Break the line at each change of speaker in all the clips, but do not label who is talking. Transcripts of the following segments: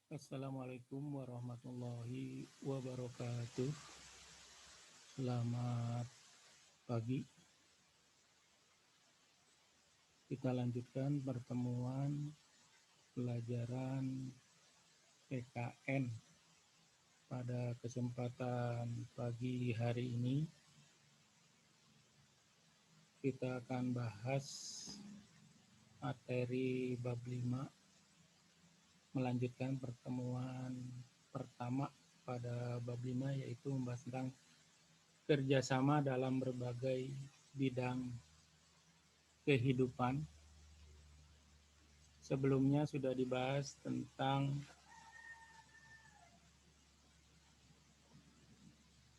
Assalamualaikum warahmatullahi wabarakatuh. Selamat pagi. Kita lanjutkan pertemuan pelajaran PKN pada kesempatan pagi hari ini. Kita akan bahas materi bab 5, melanjutkan pertemuan pertama pada bab 5, yaitu membahas tentang kerjasama dalam berbagai bidang kehidupan. Sebelumnya sudah dibahas tentang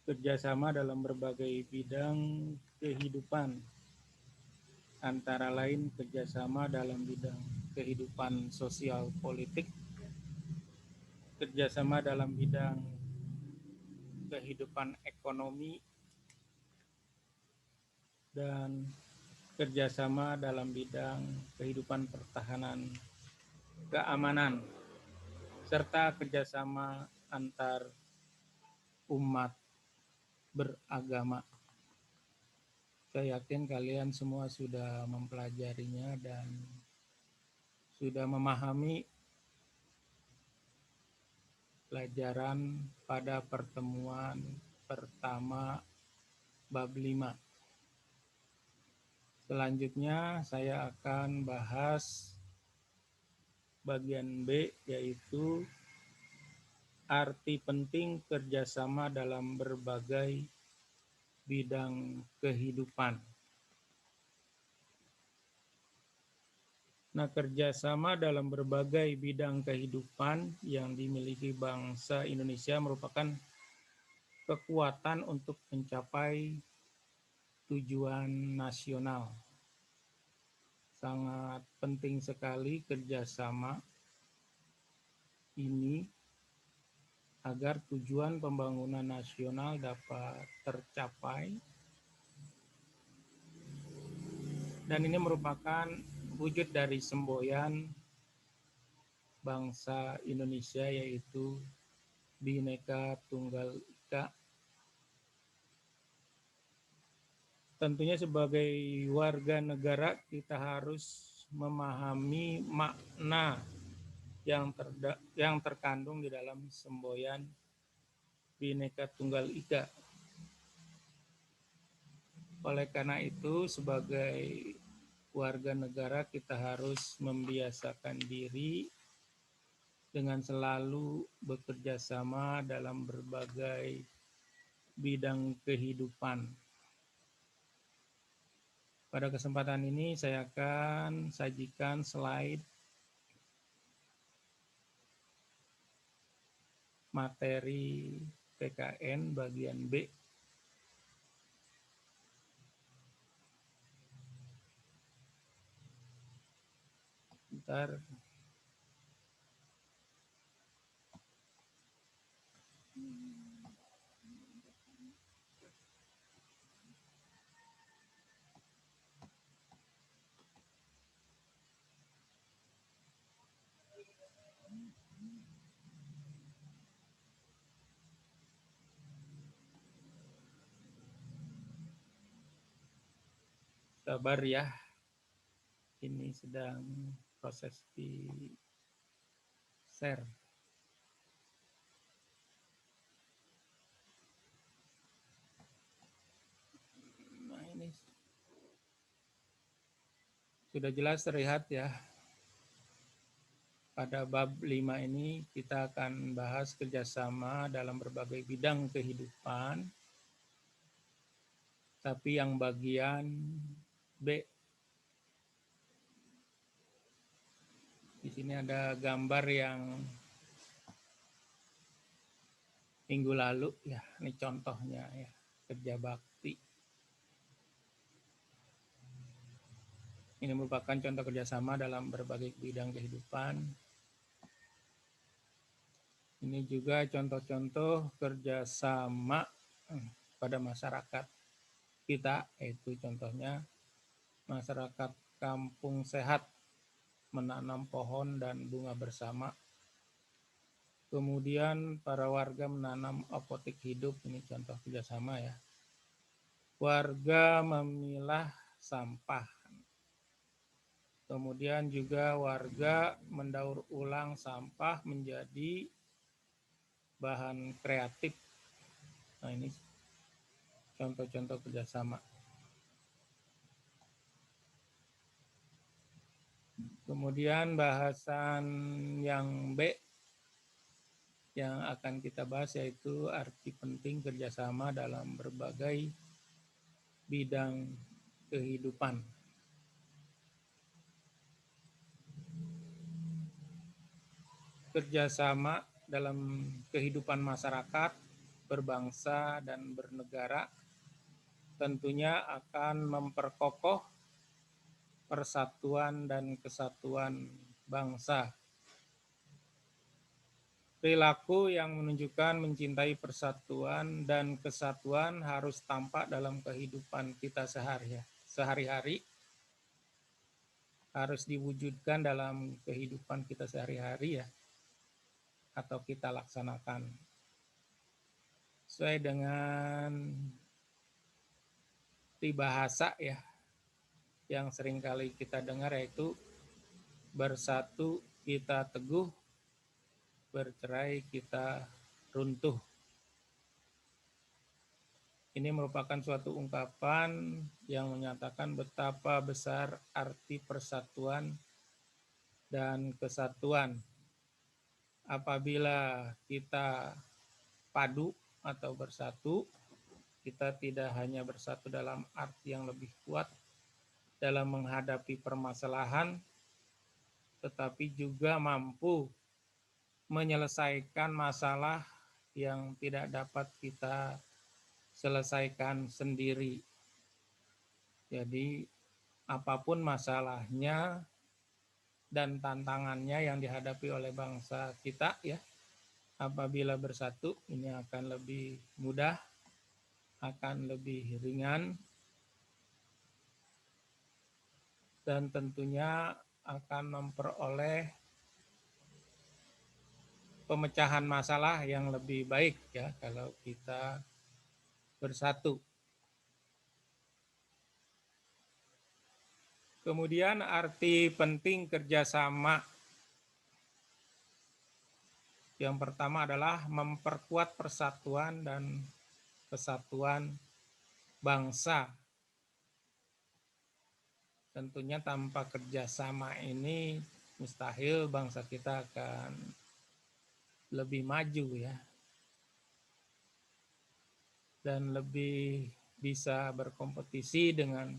kerjasama dalam berbagai bidang kehidupan, antara lain kerjasama dalam bidang kehidupan sosial politik, kerjasama dalam bidang kehidupan ekonomi, dan kerjasama dalam bidang kehidupan pertahanan keamanan, serta kerjasama antar umat beragama. Saya yakin kalian semua sudah mempelajarinya dan sudah memahami pelajaran pada pertemuan pertama bab 5. Selanjutnya saya akan bahas bagian B, yaitu arti penting kerjasama dalam berbagai bidang kehidupan. Nah, kerjasama dalam berbagai bidang kehidupan yang dimiliki bangsa Indonesia merupakan kekuatan untuk mencapai tujuan nasional. Sangat penting sekali kerjasama ini agar tujuan pembangunan nasional dapat tercapai, dan ini merupakan wujud dari semboyan bangsa Indonesia, yaitu Bhinneka Tunggal Ika. Tentunya sebagai warga negara kita harus memahami makna yang terkandung di dalam semboyan Bhinneka Tunggal Ika. Oleh karena itu, sebagai warga negara kita harus membiasakan diri dengan selalu bekerja sama dalam berbagai bidang kehidupan. Pada kesempatan ini saya akan sajikan slide materi PKN bagian B. Bentar. Sabar ya, ini sedang proses di share. Nah, ini sudah jelas terlihat ya. Pada bab 5 ini kita akan bahas kerjasama dalam berbagai bidang kehidupan, tapi yang bagian B. Di sini ada gambar yang minggu lalu ya, ini contohnya ya, kerja bakti. Ini merupakan contoh kerjasama dalam berbagai bidang kehidupan. Ini juga contoh-contoh kerjasama pada masyarakat kita, yaitu contohnya masyarakat kampung sehat menanam pohon dan bunga bersama. Kemudian para warga menanam apotek hidup, ini contoh kerjasama ya. Warga memilah sampah. Kemudian juga warga mendaur ulang sampah menjadi bahan kreatif. Nah, ini contoh-contoh kerjasama. Kemudian bahasan yang B yang akan kita bahas yaitu arti penting kerjasama dalam berbagai bidang kehidupan. Kerjasama dalam kehidupan masyarakat, berbangsa, dan bernegara tentunya akan memperkokoh persatuan dan kesatuan bangsa. Perilaku yang menunjukkan mencintai persatuan dan kesatuan harus tampak dalam kehidupan kita sehari-hari, harus diwujudkan dalam kehidupan kita sehari-hari ya, atau kita laksanakan. Sesuai dengan bahasa ya, yang seringkali kita dengar yaitu bersatu kita teguh, bercerai kita runtuh. Ini merupakan suatu ungkapan yang menyatakan betapa besar arti persatuan dan kesatuan. Apabila kita padu atau bersatu, kita tidak hanya bersatu dalam arti yang lebih kuat dalam menghadapi permasalahan, tetapi juga mampu menyelesaikan masalah yang tidak dapat kita selesaikan sendiri. Jadi apapun masalahnya dan tantangannya yang dihadapi oleh bangsa kita ya, apabila bersatu ini akan lebih mudah, akan lebih ringan, dan tentunya akan memperoleh pemecahan masalah yang lebih baik ya kalau kita bersatu. Kemudian arti penting kerjasama. Yang pertama adalah memperkuat persatuan dan kesatuan bangsa. Tentunya tanpa kerjasama ini mustahil bangsa kita akan lebih maju ya, dan lebih bisa berkompetisi dengan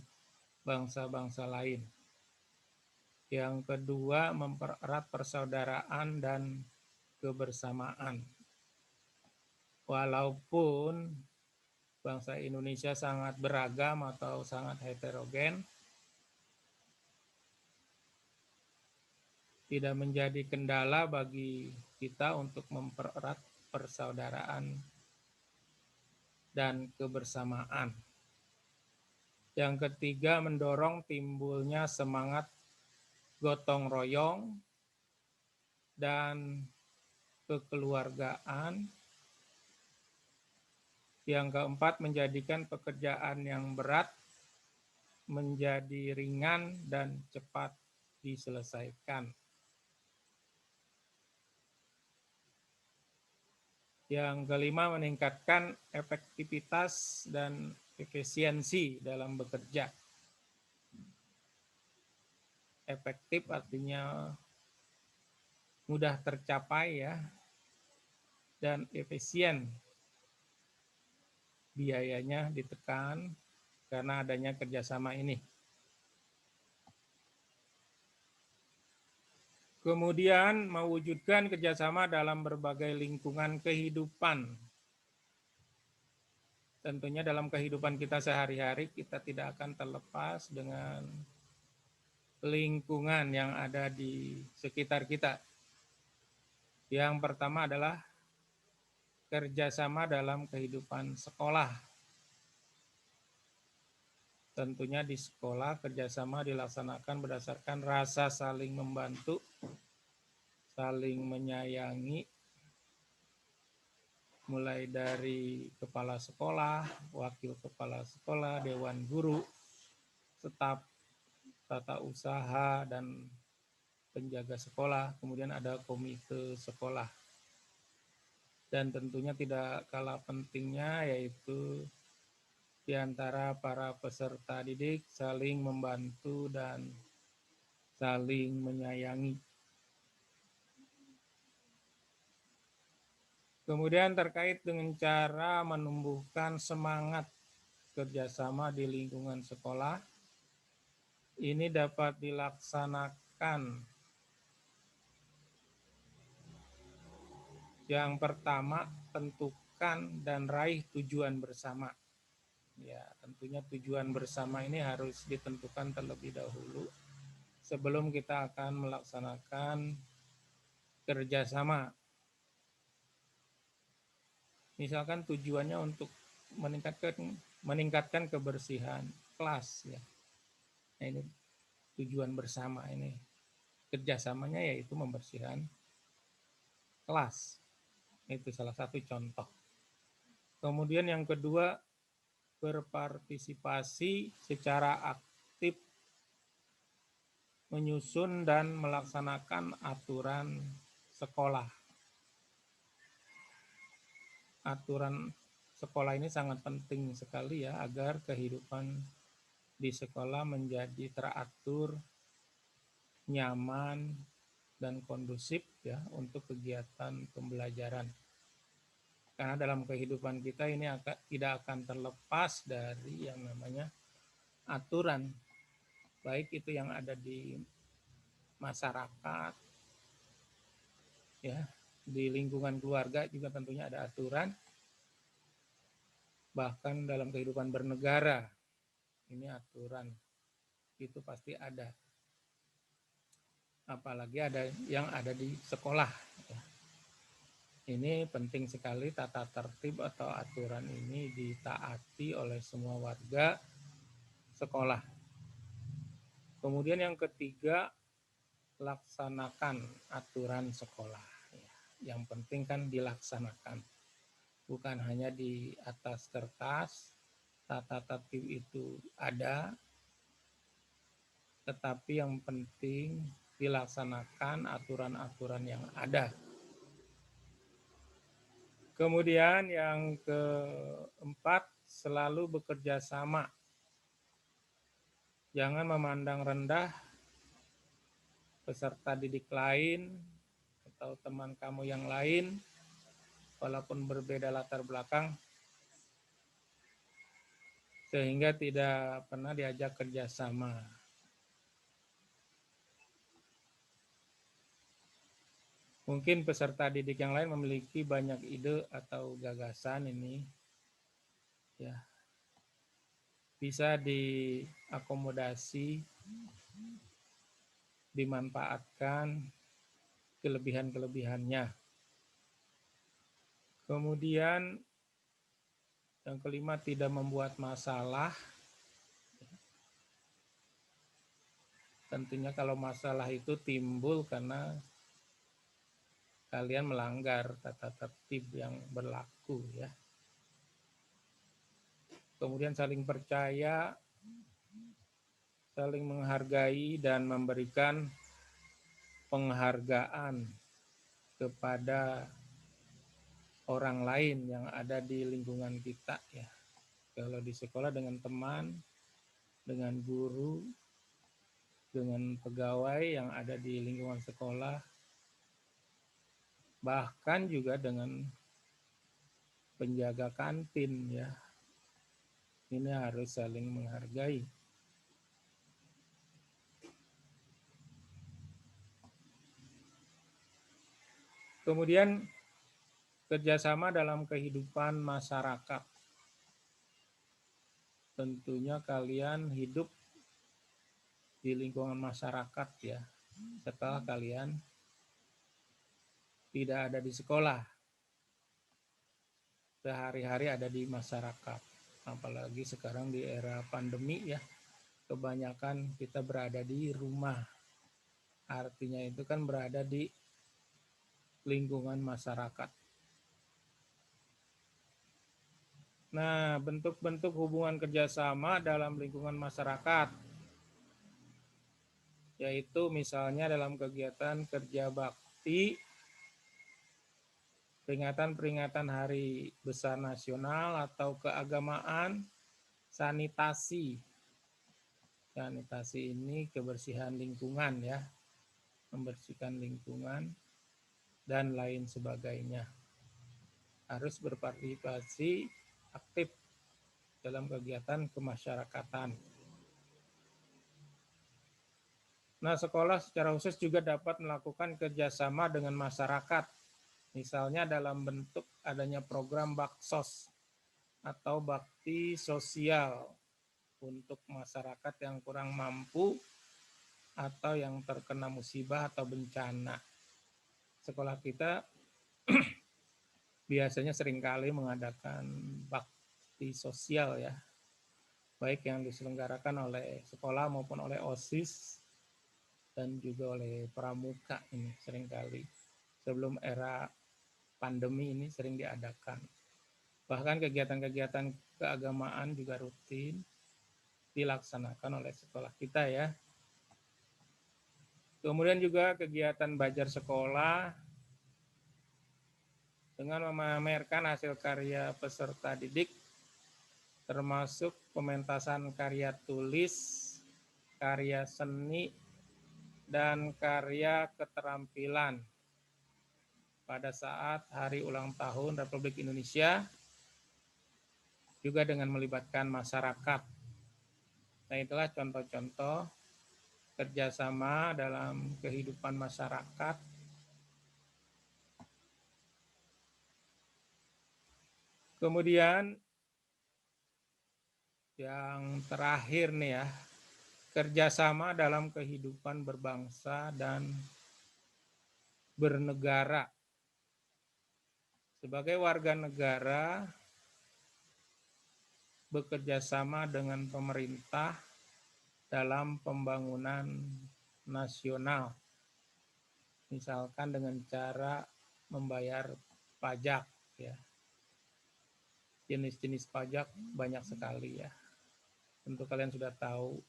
bangsa-bangsa lain. Yang kedua, mempererat persaudaraan dan kebersamaan. Walaupun bangsa Indonesia sangat beragam atau sangat heterogen, tidak menjadi kendala bagi kita untuk mempererat persaudaraan dan kebersamaan. Yang ketiga, mendorong timbulnya semangat gotong royong dan kekeluargaan. Yang keempat, menjadikan pekerjaan yang berat menjadi ringan dan cepat diselesaikan. Yang kelima, meningkatkan efektivitas dan efisiensi dalam bekerja. Efektif artinya mudah tercapai ya, dan efisien biayanya ditekan karena adanya kerjasama ini. Kemudian mewujudkan kerjasama dalam berbagai lingkungan kehidupan. Tentunya dalam kehidupan kita sehari-hari kita tidak akan terlepas dengan lingkungan yang ada di sekitar kita. Yang pertama adalah kerjasama dalam kehidupan sekolah. Tentunya di sekolah kerjasama dilaksanakan berdasarkan rasa saling membantu, saling menyayangi, mulai dari kepala sekolah, wakil kepala sekolah, dewan guru, staf tata usaha dan penjaga sekolah, kemudian ada komite sekolah. Dan tentunya tidak kalah pentingnya yaitu di antara para peserta didik saling membantu dan saling menyayangi. Kemudian terkait dengan cara menumbuhkan semangat kerjasama di lingkungan sekolah, ini dapat dilaksanakan. Yang pertama, tentukan dan raih tujuan bersama. Ya, tentunya tujuan bersama ini harus ditentukan terlebih dahulu sebelum kita akan melaksanakan kerjasama. Misalkan tujuannya untuk meningkatkan kebersihan kelas, ya. Nah, ini tujuan bersama ini. Kerjasamanya yaitu membersihkan kelas. Itu salah satu contoh. Kemudian yang kedua, berpartisipasi secara aktif menyusun dan melaksanakan aturan sekolah. Aturan sekolah ini sangat penting sekali ya agar kehidupan di sekolah menjadi teratur, nyaman, dan kondusif ya untuk kegiatan pembelajaran. Karena dalam kehidupan kita ini tidak akan terlepas dari yang namanya aturan, baik itu yang ada di masyarakat, ya, di lingkungan keluarga juga tentunya ada aturan, bahkan dalam kehidupan bernegara ini aturan itu pasti ada, apalagi ada yang ada di sekolah. Ya. Ini penting sekali tata tertib atau aturan ini ditaati oleh semua warga sekolah. Kemudian yang ketiga, laksanakan aturan sekolah. Ya, yang penting kan dilaksanakan. Bukan hanya di atas kertas, tata tertib itu ada, tetapi yang penting dilaksanakan aturan-aturan yang ada. Kemudian yang keempat, selalu bekerja sama. Jangan memandang rendah peserta didik lain atau teman kamu yang lain, walaupun berbeda latar belakang, sehingga tidak pernah diajak kerjasama. Mungkin peserta didik yang lain memiliki banyak ide atau gagasan ini, ya, bisa diakomodasi, dimanfaatkan kelebihan-kelebihannya. Kemudian yang kelima, tidak membuat masalah. Tentunya kalau masalah itu timbul karena kalian melanggar tata tertib yang berlaku ya. Kemudian saling percaya, saling menghargai dan memberikan penghargaan kepada orang lain yang ada di lingkungan kita ya. Kalau di sekolah dengan teman, dengan guru, dengan pegawai yang ada di lingkungan sekolah, bahkan juga dengan penjaga kantin ya. Ini harus saling menghargai. Kemudian kerjasama dalam kehidupan masyarakat. Tentunya kalian hidup di lingkungan masyarakat ya. Setelah kalian tidak ada di sekolah, sehari-hari ada di masyarakat. Apalagi sekarang di era pandemi ya, kebanyakan kita berada di rumah. Artinya itu kan berada di lingkungan masyarakat. Nah, bentuk-bentuk hubungan kerjasama dalam lingkungan masyarakat, yaitu misalnya dalam kegiatan kerja bakti, peringatan-peringatan Hari Besar Nasional atau keagamaan, sanitasi. Sanitasi ini kebersihan lingkungan ya, membersihkan lingkungan dan lain sebagainya. Harus berpartisipasi aktif dalam kegiatan kemasyarakatan. Nah, sekolah secara khusus juga dapat melakukan kerjasama dengan masyarakat, misalnya dalam bentuk adanya program baksos atau bakti sosial untuk masyarakat yang kurang mampu atau yang terkena musibah atau bencana. Sekolah kita biasanya seringkali mengadakan bakti sosial ya, baik yang diselenggarakan oleh sekolah maupun oleh OSIS dan juga oleh pramuka ini seringkali. Sebelum era pandemi ini sering diadakan. Bahkan kegiatan-kegiatan keagamaan juga rutin dilaksanakan oleh sekolah kita ya. Kemudian juga kegiatan belajar sekolah dengan memamerkan hasil karya peserta didik, termasuk pementasan karya tulis, karya seni, dan karya keterampilan pada saat Hari Ulang Tahun Republik Indonesia, juga dengan melibatkan masyarakat. Nah, itulah contoh-contoh kerjasama dalam kehidupan masyarakat. Kemudian yang terakhir nih ya, kerjasama dalam kehidupan berbangsa dan bernegara. Sebagai warga negara, bekerja sama dengan pemerintah dalam pembangunan nasional. Misalkan dengan cara membayar pajak ya. Jenis-jenis pajak banyak sekali ya. Tentu kalian sudah tahu,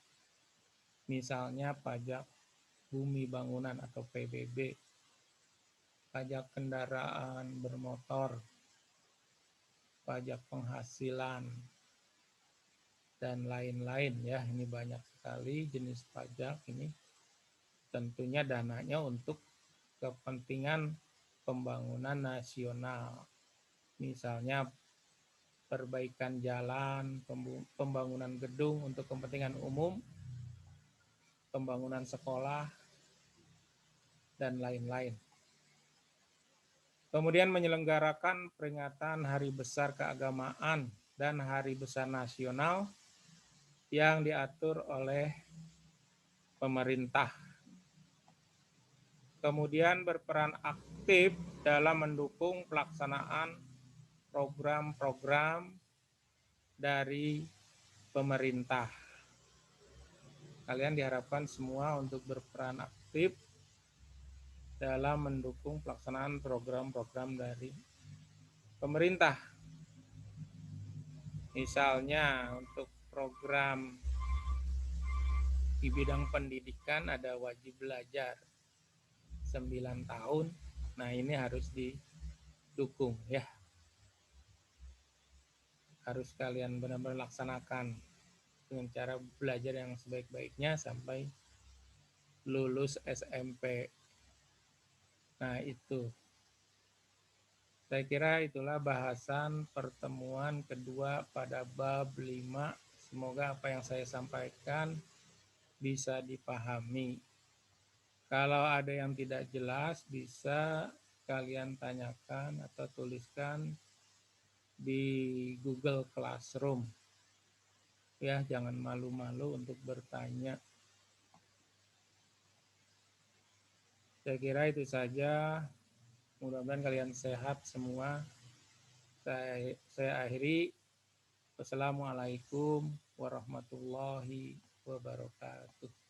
misalnya pajak bumi bangunan atau PBB, pajak kendaraan bermotor, pajak penghasilan, dan lain-lain ya. Ini banyak sekali jenis pajak ini. Tentunya dananya untuk kepentingan pembangunan nasional. Misalnya perbaikan jalan, pembangunan gedung untuk kepentingan umum, pembangunan sekolah, dan lain-lain. Kemudian menyelenggarakan peringatan Hari Besar Keagamaan dan Hari Besar Nasional yang diatur oleh pemerintah. Kemudian berperan aktif dalam mendukung pelaksanaan program-program dari pemerintah. Kalian diharapkan semua untuk berperan aktif dalam mendukung pelaksanaan program-program dari pemerintah. Misalnya untuk program di bidang pendidikan ada wajib belajar 9 tahun. Nah, ini harus didukung ya. Harus kalian benar-benar laksanakan dengan cara belajar yang sebaik-baiknya sampai lulus SMP. Nah, itu. Saya kira itulah bahasan pertemuan kedua pada bab 5. Semoga apa yang saya sampaikan bisa dipahami. Kalau ada yang tidak jelas, bisa kalian tanyakan atau tuliskan di Google Classroom. Ya, jangan malu-malu untuk bertanya. Saya kira itu saja. Mudah-mudahan kalian sehat semua. Saya akhiri. Wassalamualaikum warahmatullahi wabarakatuh.